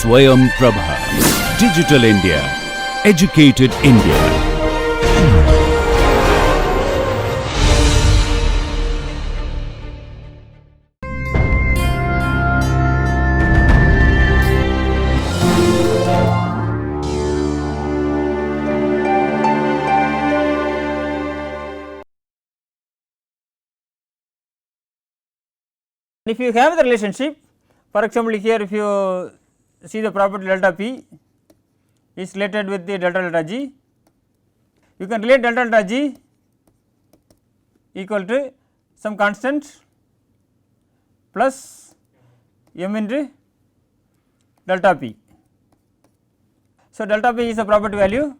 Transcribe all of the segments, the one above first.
Swayam Prabha. Digital India. Educated India. If you have the relationship, for example, here if you see the property delta P is related with the delta delta G, you can relate delta delta G equal to some constant plus m into delta P. So, delta P is a property value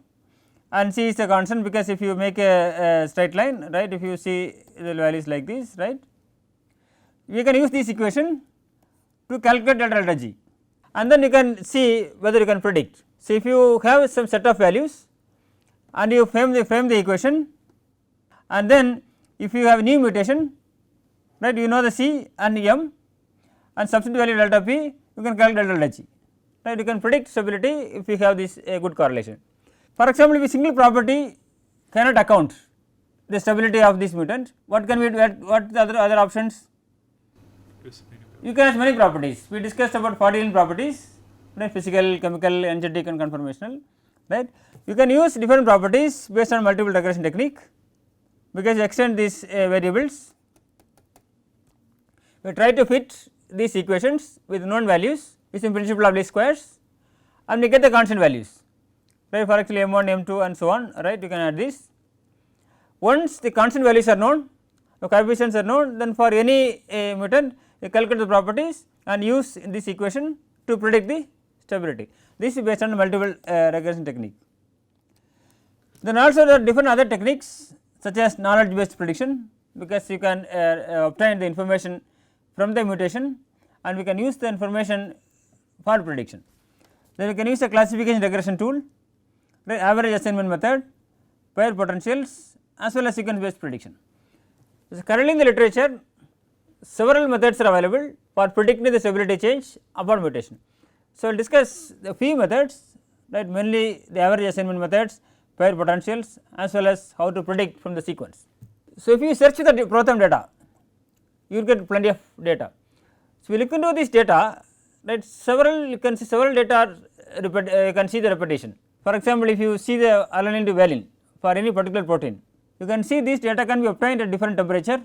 and C is a constant, because if you make a straight line, right, if you see the values like this, right, we can use this equation to calculate delta delta G, and then you can see whether you can predict. So, if you have some set of values and you frame the equation, and then if you have new mutation, right, you know the C and M and substitute value delta P, you can calculate delta delta G, right, you can predict stability if you have this a good correlation. For example, if a single property cannot account the stability of this mutant, what can we do, what the other options? You can have many properties. We discussed about 14 properties, right, physical, chemical, energetic and conformational, right. You can use different properties based on multiple regression technique, because you extend these variables. We try to fit these equations with known values using principle of least squares, and we get the constant values, right, for actually m1, m2 and so on, right, you can add this. Once the constant values are known, the coefficients are known, then for any mutant you calculate the properties and use this equation to predict the stability. This is based on multiple regression technique. Then also there are different other techniques such as knowledge based prediction, because you can obtain the information from the mutation and we can use the information for prediction. Then we can use a classification regression tool, the average assignment method, pair potentials as well as sequence based prediction. So, currently in the literature several methods are available for predicting the stability change upon mutation. So, we will discuss the few methods, right, mainly the average assignment methods, pair potentials as well as how to predict from the sequence. So, if you search the Protham data, you will get plenty of data. So, we look into this data, right, you can see several data you can see the repetition. For example, if you see the alanine to valine for any particular protein, you can see this data can be obtained at different temperature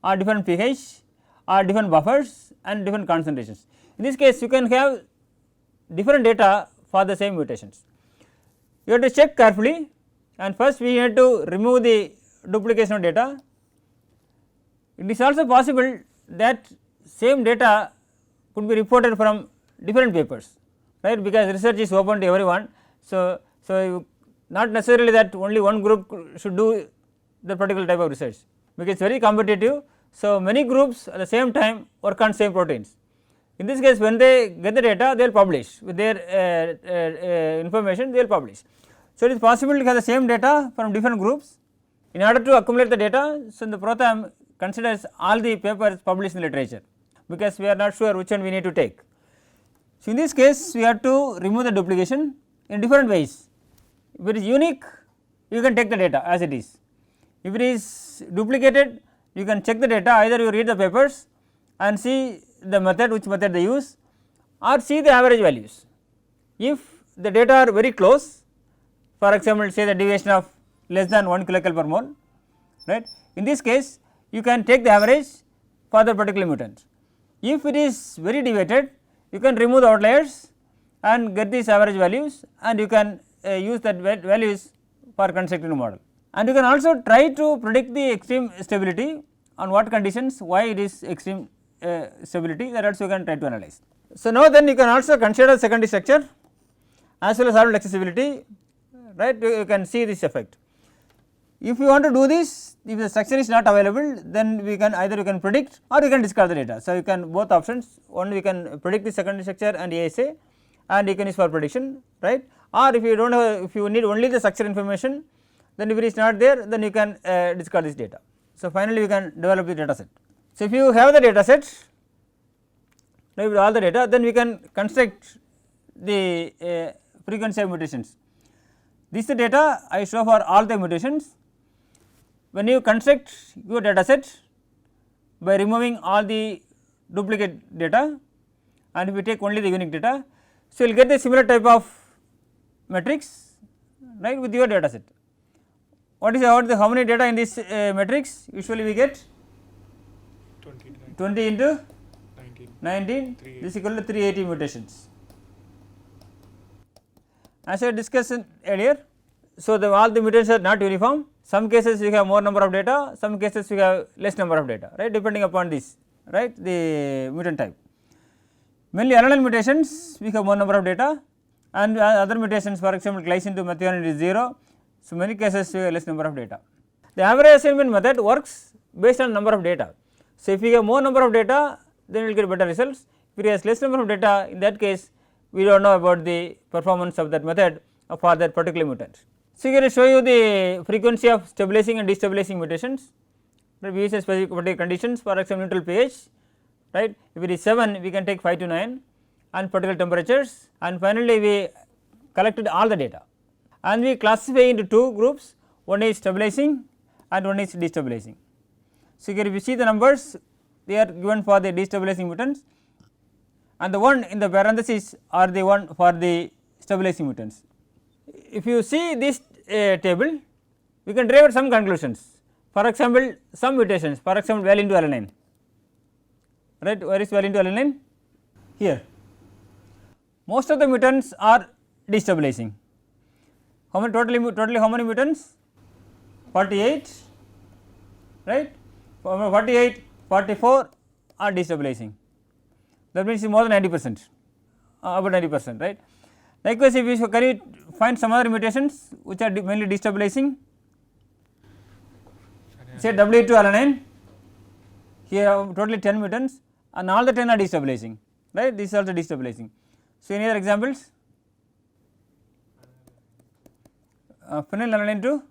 or different pH or different buffers and different concentrations. In this case, you can have different data for the same mutations. You have to check carefully, and first we need to remove the duplication of data. It is also possible that same data could be reported from different papers, right, because research is open to everyone. So, not necessarily that only one group should do the particular type of research, because it is very competitive. So, many groups at the same time work on same proteins. In this case, when they get the data, they will publish with their information, they will publish. So, it is possible to have the same data from different groups. In order to accumulate the data, so the Protham considers all the papers published in the literature, because we are not sure which one we need to take. So, in this case, we have to remove the duplication in different ways. If it is unique, you can take the data as it is. If it is duplicated, you can check the data, either you read the papers and see the method, which method they use, or see the average values. If the data are very close, for example, say the deviation of less than 1 kilocalorie per mole, right, in this case you can take the average for the particular mutant. If it is very deviated, you can remove the outliers and get these average values, and you can use that values for constructing a model. And you can also try to predict the extreme stability on what conditions, why it is extreme stability, that also you can try to analyze. So, now then you can also consider secondary structure as well as orbital accessibility, right, you can see this effect. If you want to do this, if the structure is not available, then we can either you can predict or you can discard the data. So, you can both options, only we can predict the secondary structure and ASA, and you can use for prediction, right, or if you do not have, if you need only the structure information, then if it is not there, then you can discard this data. So, finally, we can develop the data set. So, if you have the data set, right, with all the data, then we can construct the frequency of mutations. This is the data I show for all the mutations. When you construct your data set by removing all the duplicate data, and if you take only the unique data, so you will get the similar type of matrix, right, with your data set. What is how many data in this matrix? Usually we get 20 into 19, this is equal to 380 mutations. As I discussed earlier, so all the mutations are not uniform. Some cases we have more number of data, some cases we have less number of data, right, depending upon this, right, the mutant type. Mainly alanine mutations we have more number of data, and other mutations, for example glycine to methionine is 0. So, many cases we have less number of data. The average assignment method works based on number of data. So, if you have more number of data, then you will get better results. If you have less number of data, in that case we do not know about the performance of that method for that particular mutant. So, here I show you the frequency of stabilizing and destabilizing mutations. We use a specific particular conditions, for example neutral pH, right. If it is 7, we can take 5 to 9 and particular temperatures, and finally we collected all the data and we classify into two groups, one is stabilizing and one is destabilizing. So, here if you see the numbers, they are given for the destabilizing mutants, and the one in the parenthesis are the one for the stabilizing mutants. If you see this table, we can derive some conclusions. For example, some mutations, for example valine to alanine, right. Where is valine to alanine? Here. Most of the mutants are destabilizing. How many totally how many mutants? 48, right. 48, 44 are destabilizing. That means more than 90%, about 90%, right. Likewise, if you can you find some other mutations which are mainly destabilizing, say W2 alanine, here totally 10 mutants and all the 10 are destabilizing, right, this is also destabilizing. So, any other examples? Phenylalanine to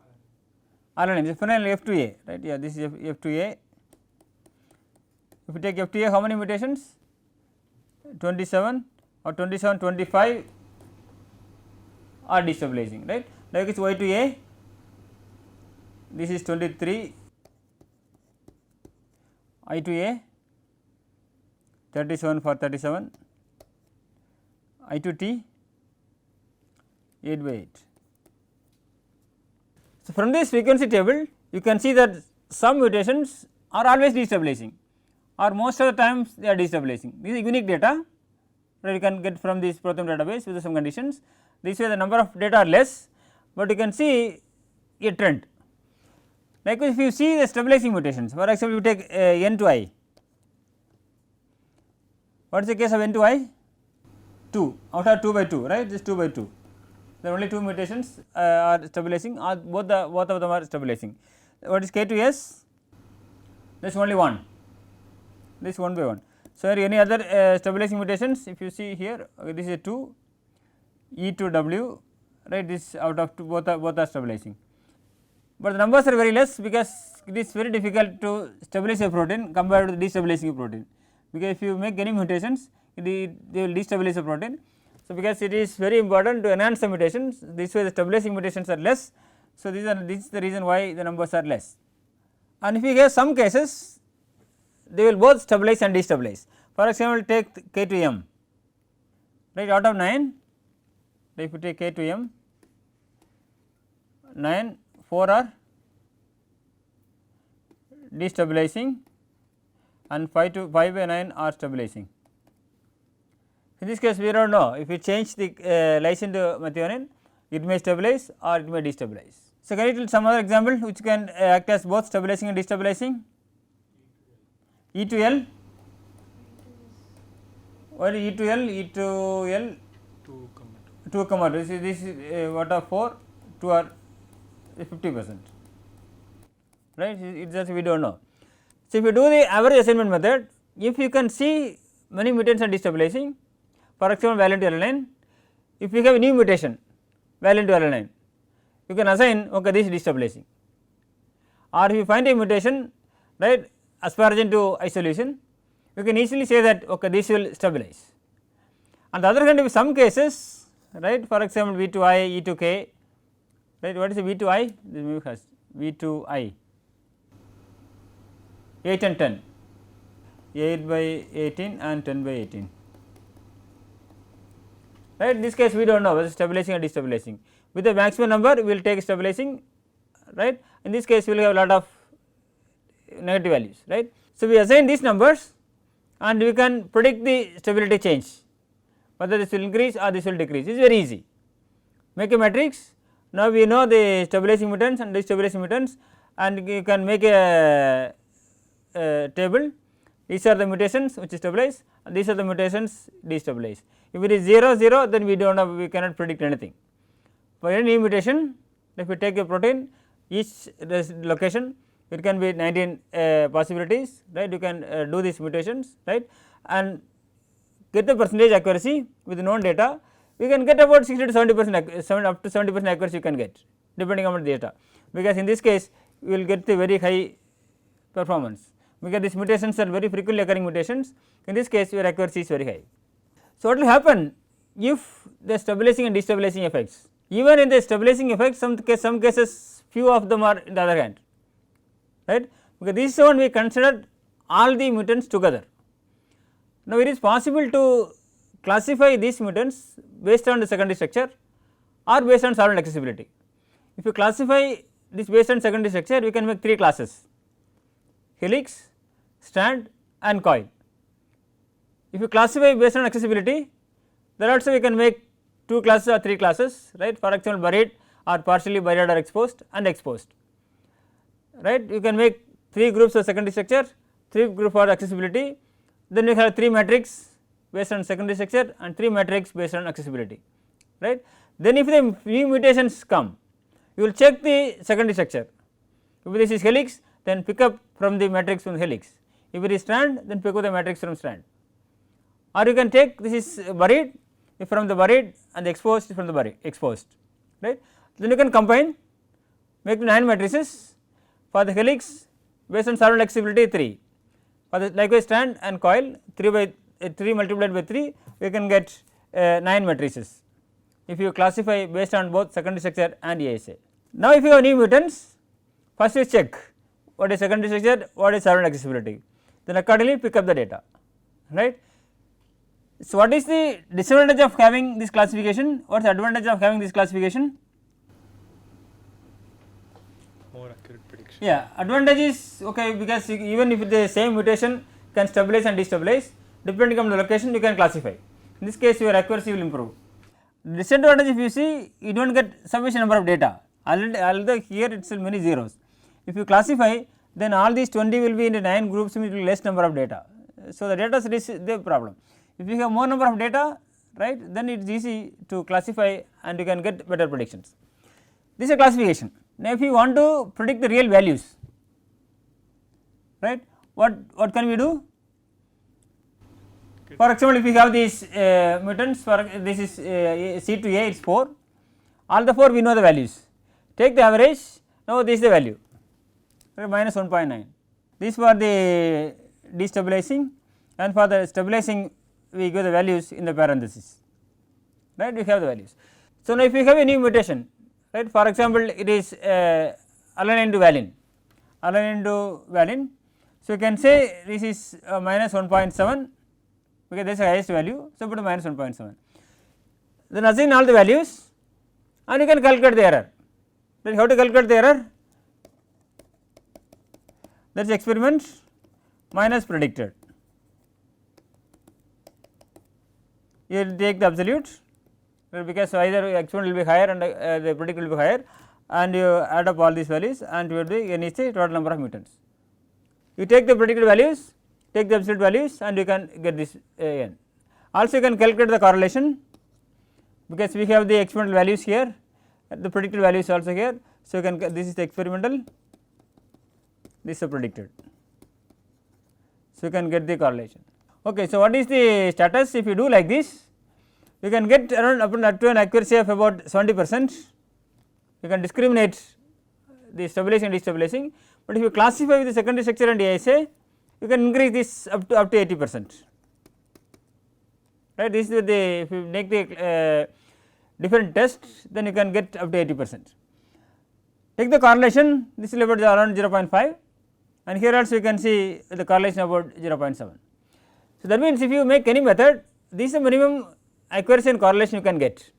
alanine, phenyl F2A, right, yeah, this is F2A. If you take F2A, how many mutations? 27 or 27, 25 are destabilizing, right. Like it's Y2A, this is 23, I2A 37 for 37, I2T 8 by 8. So, from this frequency table you can see that some mutations are always destabilizing or most of the times they are destabilizing. This is unique data that you can get from this Proteome database with some conditions. This way the number of data are less, but you can see a trend. Likewise, if you see the stabilizing mutations, for example, you take N to I. What is the case of N to I? 2 out of 2 by 2, right, this 2 by 2. There are only 2 mutations are stabilizing, or both of them are stabilizing. What is K to S? There is only 1, this 1 by 1. So, any other stabilizing mutations, if you see here, this is a 2, E to W, right, this out of 2, both are stabilizing. But the numbers are very less because it is very difficult to stabilize a protein compared to destabilizing a protein, because if you make any mutations they will destabilize a protein. So, because it is very important to enhance the mutations, this way the stabilizing mutations are less. So, this is the reason why the numbers are less. And if you have some cases, they will both stabilize and destabilize. For example, take K to M, right, out of 9, if you take K to M, 9, 4 are destabilizing and 5 by 9 are stabilizing. In this case we do not know, if you change the lysine to methionine, it may stabilize or it may destabilize. So, can you tell some other example which can act as both stabilizing and destabilizing? E to L, what is E to L? E to L 2 comma 2, this is what are 4, 2 are 50%, right, it just we do not know. So, if you do the average assignment method, if you can see many mutants are destabilizing, for example valine to alanine, if you have a new mutation valine to alanine, you can assign okay this is destabilizing, or if you find a mutation, right, asparagine to isoleucine, you can easily say that okay this will stabilize, On the other hand, in some cases, right, for example, V2I, E2K, right, what is the V2I? This has V2I 8 and 10, 8 by 18 and 10 by 18, right. In this case we do not know whether stabilizing or destabilizing. With the maximum number we will take stabilizing, right. In this case we will have a lot of negative values, right. So, we assign these numbers and we can predict the stability change, whether this will increase or this will decrease. It is very easy. Make a matrix. Now, we know the stabilizing mutants and destabilizing mutants, and you can make a table. These are the mutations which stabilize, and these are the mutations destabilize. If it is 0 0, then we do not know, we cannot predict anything. For any mutation, if we take a protein, each location, it can be 19 possibilities, right. You can do these mutations, right, and get the percentage accuracy with known data. We can get about 60 to 70%, up to 70% accuracy you can get, depending on the data, because in this case we will get the very high performance, because these mutations are very frequently occurring mutations. In this case your accuracy is very high. So, what will happen if the stabilizing and destabilizing effects, even in the stabilizing effects, some cases few of them are in the other hand, right, because this one we considered all the mutants together. Now, it is possible to classify these mutants based on the secondary structure or based on solvent accessibility. If you classify this based on secondary structure, we can make 3 classes: helix, strand and coil. If you classify based on accessibility, then also we can make 2 classes or 3 classes, right. For example, buried or partially buried or exposed and exposed, right. You can make 3 groups of secondary structure, 3 group for accessibility, then you have 3 matrix based on secondary structure and 3 matrix based on accessibility, right. Then if the new mutations come, you will check the secondary structure. If this is helix, then pick up from the matrix from the helix. If it is strand, then pick up the matrix from strand. Or you can take this is buried, if from the buried, and the exposed from the buried exposed, right. Then you can combine, make 9 matrices. For the helix based on solvent accessibility 3, for the likewise strand and coil 3 by 3 multiplied by 3, we can get 9 matrices if you classify based on both secondary structure and ASA. Now, if you have new mutants, first you check what is secondary structure, what is solvent accessibility, then accordingly pick up the data, right. So, what is the disadvantage of having this classification? What is the advantage of having this classification? More accurate prediction. Yeah, advantage is okay, because even if the same mutation can stabilize and destabilize, depending on the location you can classify. In this case your accuracy will improve. Disadvantage, if you see, you do not get sufficient number of data, although here it is many zeros. If you classify, then all these 20 will be in the 9 groups with less number of data. So, the data is the problem. If you have more number of data, right, then it is easy to classify and you can get better predictions. This is a classification. Now, if you want to predict the real values, right, what can we do? For example, if we have these mutants, for this is C to A, it is 4, all the 4 we know the values, take the average, now this is the value, right, minus 1.9. These for the destabilizing, and for the stabilizing we give the values in the parenthesis, right, we have the values. So, now if we have a new mutation, right, for example, it is alanine to valine, so you can say this is minus 1.7, because this is the highest value, so put minus 1.7, then assign all the values and you can calculate the error. Then how to calculate the error? That is experiment minus predicted. You take the absolute, because either experiment will be higher and the predict will be higher, and you add up all these values and you will be n is the total number of mutants. You take the predicted values, take the absolute values and you can get this n. Also you can calculate the correlation, because we have the experimental values here, the predicted values also here. So, you can this is the experimental, this is the predicted. So, you can get the correlation. Okay, so, what is the status? If you do like this, you can get around up to an accuracy of about 70%. You can discriminate the stabilizing and destabilizing, but if you classify with the secondary structure and ASA, you can increase this up to 80%. right. This is the, if you make the different tests, then you can get up to 80%. Take the correlation, this is about around 0.5, and here also you can see the correlation about 0.7. So that means if you make any method, this is the minimum accuracy and correlation you can get,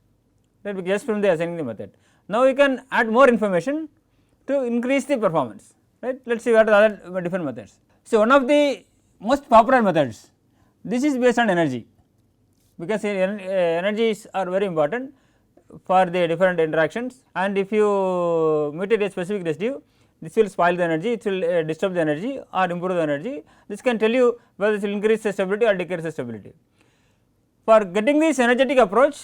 right, just from the assigning the method. Now you can add more information to increase the performance, right. Let us see what are the other different methods. So one of the most popular methods, this is based on energy, because energies are very important for the different interactions, and if you mutate a specific residue, this will spoil the energy, it will disturb the energy or improve the energy. This can tell you whether this will increase the stability or decrease the stability. For getting this energetic approach,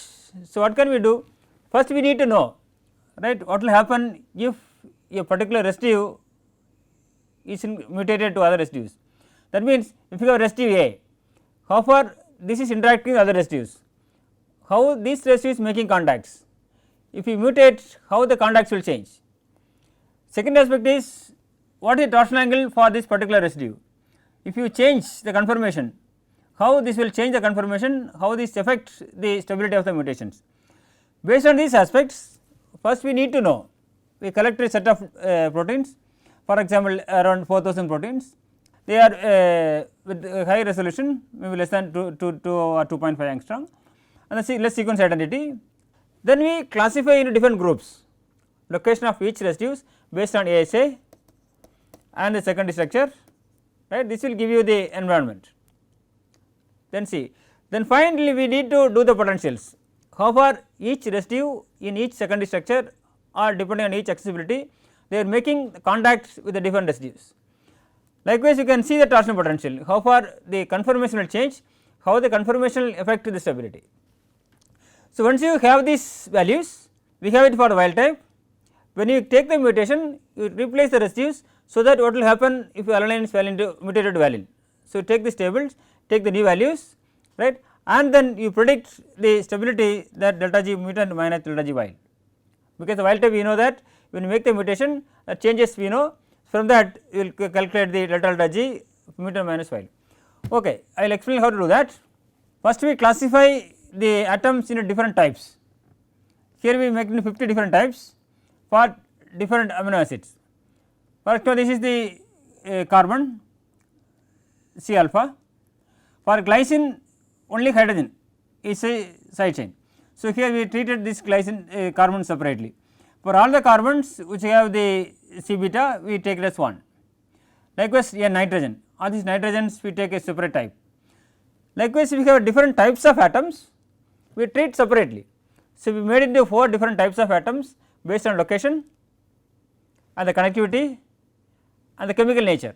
so what can we do? First we need to know, right, what will happen if a particular residue is mutated to other residues. That means if you have residue A, how far this is interacting with other residues, how these residues making contacts, if you mutate, how the contacts will change. Second aspect is what is the torsion angle for this particular residue. If you change the conformation, how this will change the conformation, how this affects the stability of the mutations. Based on these aspects, first we need to know, we collect a set of proteins, for example around 4000 proteins, they are with high resolution, maybe less than 2 or 2.5 angstrom, and the less sequence identity. Then we classify into different groups, location of each residues based on ASA and the secondary structure, right. This will give you the environment. Then see, then finally we need to do the potentials, how far each residue in each secondary structure or depending on each accessibility, they are making contacts with the different residues. Likewise you can see the torsion potential, how far the conformation will change, how the conformation will affect the stability. So once you have these values, we have it for the wild type. When you take the mutation, you replace the residues, so that what will happen if alanine fell into mutated valine. So take these tables, take the new values, right, and then you predict the stability that delta G mutant minus delta G wild, because the wild type we know that when you make the mutation changes we know, from that you will calculate the delta G mutant minus wild. Okay, I will explain how to do that. First we classify the atoms into different types. Here we make 50 different types for different amino acids. For example, this is the carbon C alpha. For glycine only hydrogen is a side chain. So here we treated this glycine carbon separately. For all the carbons which have the C beta, we take it as 1. Likewise a nitrogen, all these nitrogens we take a separate type. Likewise we have different types of atoms, we treat separately. So we made into 4 different types of atoms based on location and the connectivity and the chemical nature.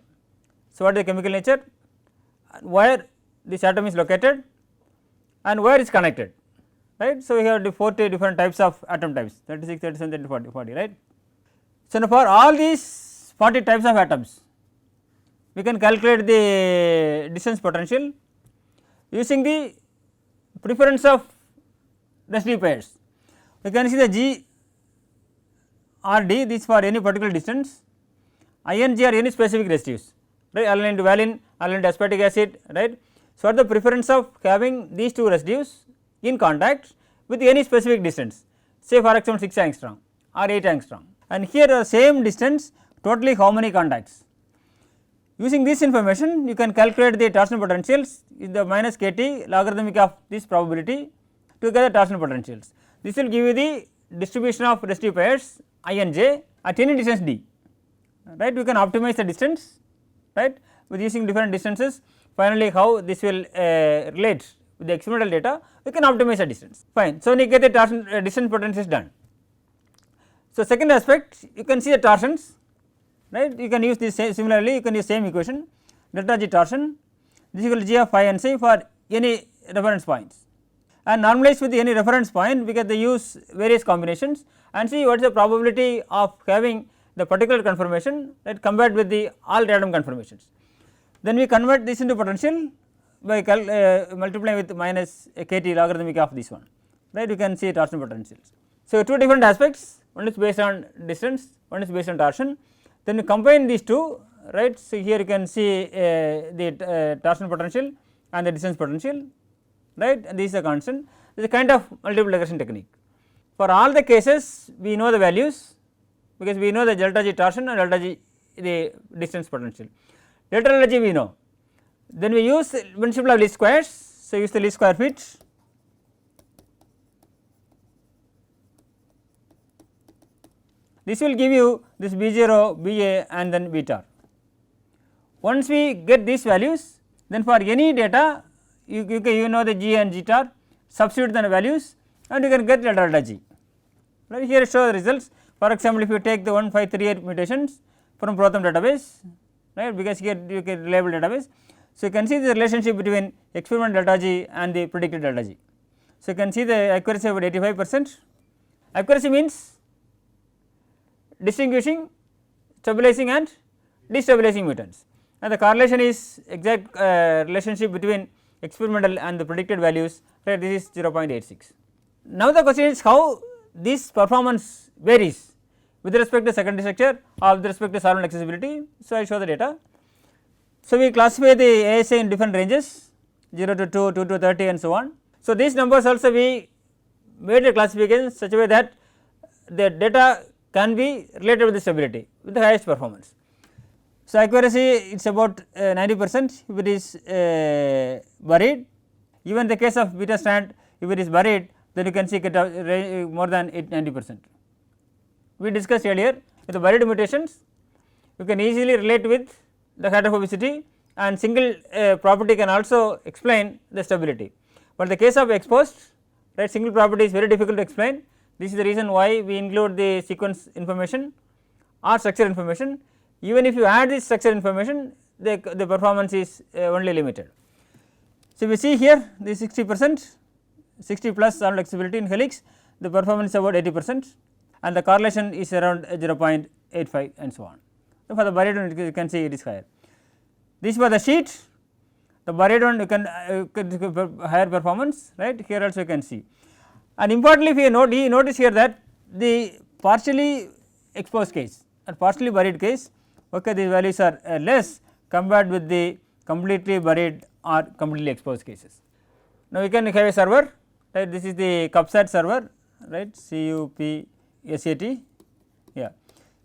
So what is the chemical nature, where this atom is located and where it is connected, right. So we have the 40 different types of atom types, 36, 37, 40, 40, right. So now for all these 40 types of atoms, we can calculate the distance potential using the preference of residue pairs. You can see the G or D, this for any particular distance, ING or any specific residues, right, alanine to valine, alanine to aspartic acid, right. So what the preference of having these 2 residues in contact with any specific distance, say for example 6 angstrom or 8 angstrom, and here the same distance totally how many contacts. Using this information you can calculate the torsion potentials is the minus kT logarithmic of this probability to get the torsion potentials. This will give you the distribution of residue pairs INJ at any distance d, right. You can optimize the distance, right, with using different distances. Finally how this will relate with the experimental data, we can optimize the distance, fine. So when you get the torsion distance potentials done. So second aspect, you can see the torsions, right, you can use this similarly, you can use same equation, delta G torsion, this is equal to G of phi and psi for any reference points, and normalize with any reference point, because they use various combinations and see what is the probability of having the particular conformation, right, compared with the all random conformations. Then we convert this into potential by multiplying with minus kT logarithmic of this one, right, you can see torsion potentials. So 2 different aspects, one is based on distance, one is based on torsion, then you combine these 2, right. So here you can see the torsion potential and the distance potential, right, and this is a constant. This is a kind of multiple regression technique. For all the cases we know the values, because we know the delta G torsion and delta G the distance potential. Delta delta G we know. Then we use principle of least squares. So, use the least square fit. This will give you this B0, BA and then beta. Once we get these values, then for any data you know the G and zeta, substitute the values and you can get delta delta G. Right, here show the results. For example, if you take the 1538 mutations from Protham database, right, because here you can label database. So, you can see the relationship between experimental delta G and the predicted delta G. So, you can see the accuracy about 85%. Accuracy means distinguishing stabilizing and destabilizing mutants, and the correlation is exact relationship between experimental and the predicted values, right, this is 0.86. Now, the question is how this performance varies with respect to secondary structure or with respect to solvent accessibility. So, I show the data. So, we classify the ASA in different ranges 0 to 2, 2 to 30 and so on. So, these numbers also we made a classification such a way that the data can be related with the stability with the highest performance. So, accuracy it is about 90% if it is buried. Even the case of beta strand, if it is buried, then you can see it more than 90%. We discussed earlier with the buried mutations you can easily relate with the hydrophobicity and single property can also explain the stability, but the case of exposed, right, single property is very difficult to explain. This is the reason why we include the sequence information or structure information. Even if you add this structure information, the performance is only limited. So, we see here the 60%, 60 plus solvent accessibility in helix, the performance is about 80% and the correlation is around 0.85 and so on. So, for the buried one you can see it is higher. This for the sheet, the buried one you can higher performance, right, here also you can see. And importantly, if you notice here that the partially exposed case or partially buried case, okay, these values are less compared with the completely buried or completely exposed cases. Now, we can have a server, right, this is the CUPSAT server, right, CUPSAT, yeah.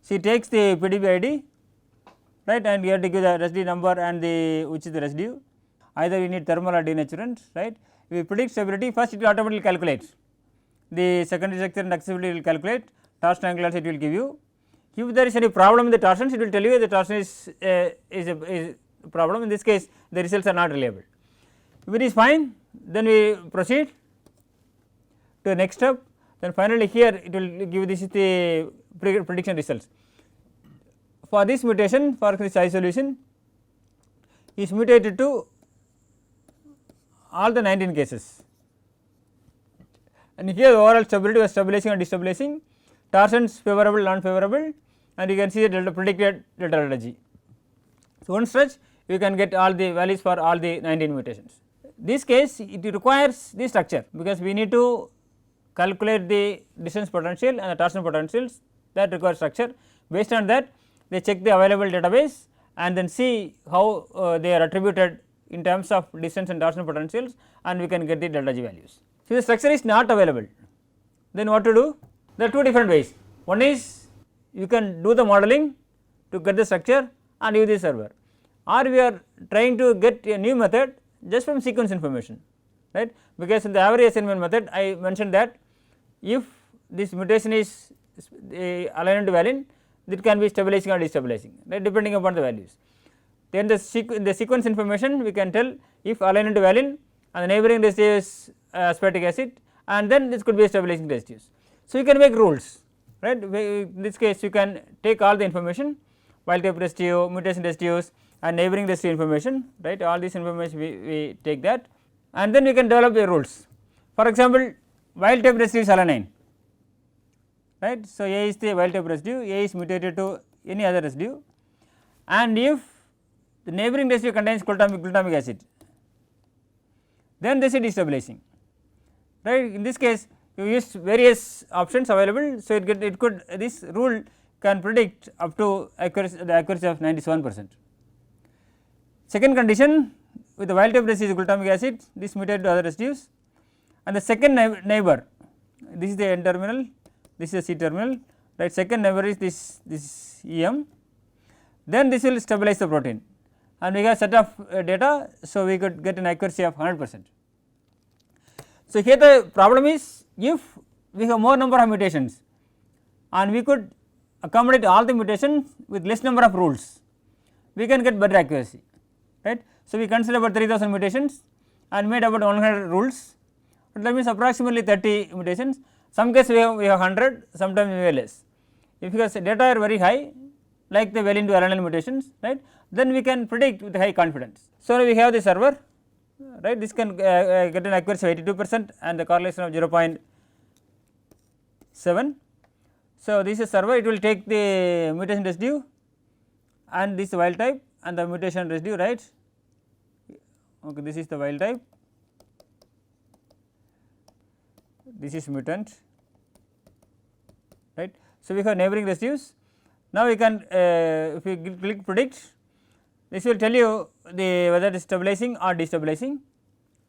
So, it takes the PDB ID, right, and you have to give the residue number and the which is the residue, either we need thermal or denaturant, right. If we predict stability, first it will automatically calculate the secondary structure and accessibility will calculate, torsion angulars it will give you. If there is any problem in the torsions, it will tell you the torsion is a problem. In this case, the results are not reliable. If it is fine, then we proceed to the next step. Then finally, here it will give this is the prediction results. For this mutation, for this isolation is mutated to all the 19 cases. And here the overall stability was stabilizing or destabilizing, torsions favorable, non favorable, and you can see the delta predicted delta delta G. So, one stretch you can get all the values for all the 19 mutations. This case it requires the structure, because we need to calculate the distance potential and the torsion potentials, that requires structure. Based on that they check the available database and then see how they are attributed in terms of distance and torsion potentials, and we can get the delta G values. If the structure is not available, then what to do? There are two different ways. One is you can do the modeling to get the structure and use the server, or we are trying to get a new method just from sequence information, right, because in the average assignment method I mentioned that if this mutation is aligned to valin, it can be stabilizing or destabilizing, right, depending upon the values. Then the sequence information we can tell if aligned to valin and the neighboring residue is aspartic acid, and then this could be a stabilizing residues. So, you can make rules, right. In this case you can take all the information, wild type residue, mutation residues and neighboring residue information, right, all this information we take that, and then we can develop the rules. For example, wild type residue is alanine, right. So, A is the wild type residue, A is mutated to any other residue, and if the neighboring residue contains glutamic acid, then this is destabilizing, right. In this case you use various options available. So, it could this rule can predict up to the accuracy of 97%. Second condition, with the wild type residue glutamic acid, this mutated to other residues, and the second neighbor, this is the N terminal, this is the C terminal, right. Second neighbor is this EM, then this will stabilize the protein, and we have set of data. So, we could get an accuracy of 100%. So, here the problem is, if we have more number of mutations and we could accommodate all the mutations with less number of rules, we can get better accuracy, right. So, we consider about 3000 mutations and made about 100 rules, that means approximately 30 mutations. Some cases we have 100, sometimes we have less. If because data are very high, like the valine to alanine mutations, right, then we can predict with high confidence. So, we have the server, right, this can get an accuracy of 82% and the correlation of 0.7. So, this is server, it will take the mutation residue and this wild type and the mutation residue, right. Okay, this is the wild type, this is mutant, right. So, we have neighboring residues. Now, we can if we click predict, this will tell you the whether it is stabilizing or destabilizing,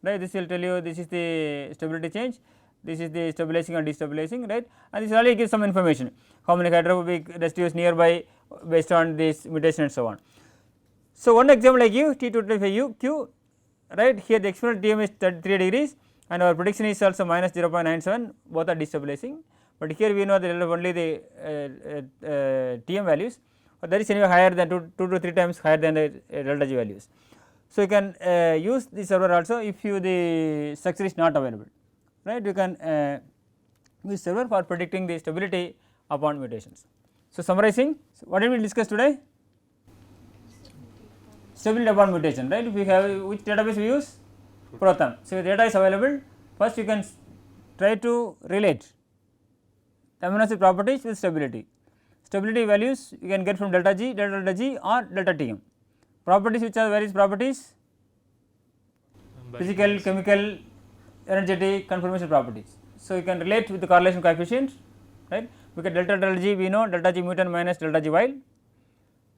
right. This will tell you this is the stability change, this is the stabilizing or destabilizing, right, and this already gives some information, how many hydrophobic residues nearby based on this mutation and so on. So, one example I give T225UQ, right, here the experimental TM is 33 degrees and our prediction is also minus 0.97, both are destabilizing, but here we know that only the TM values, but that is anyway higher than 2 to 3 times higher than the delta G values. So, you can use the server also if you the structure is not available, right, you can use server for predicting the stability upon mutations. So, summarizing, so what did we discuss today? Stability upon mutation, right. If we have which database we use? Protham. So, if data is available, first you can try to relate the amino acid properties with stability. Stability values you can get from delta G or delta Tm. Properties, which are various properties? Physical, chemical, energetic, conformation properties. So, you can relate with the correlation coefficient, right. Because delta G we know delta G mutant minus delta G wild.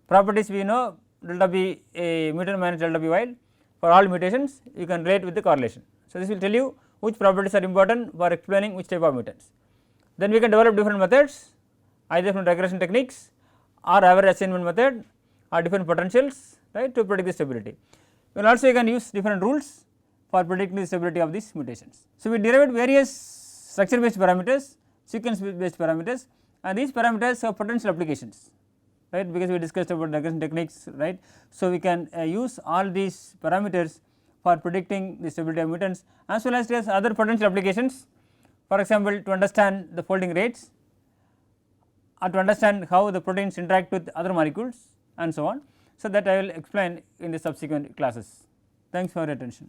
Properties we know delta B mutant minus delta B wild. For all mutations you can relate with the correlation. So, this will tell you which properties are important for explaining which type of mutants. Then we can develop different methods, either from regression techniques or average assignment method or different potentials, right, to predict the stability. Well, also you can use different rules for predicting the stability of these mutations. So, we derived various structure based parameters, sequence based parameters, and these parameters have potential applications, right, because we discussed about regression techniques, right. So, we can use all these parameters for predicting the stability of mutants as well as other potential applications, for example, to understand the folding rates or to understand how the proteins interact with other molecules and so on. So, that I will explain in the subsequent classes. Thanks for your attention.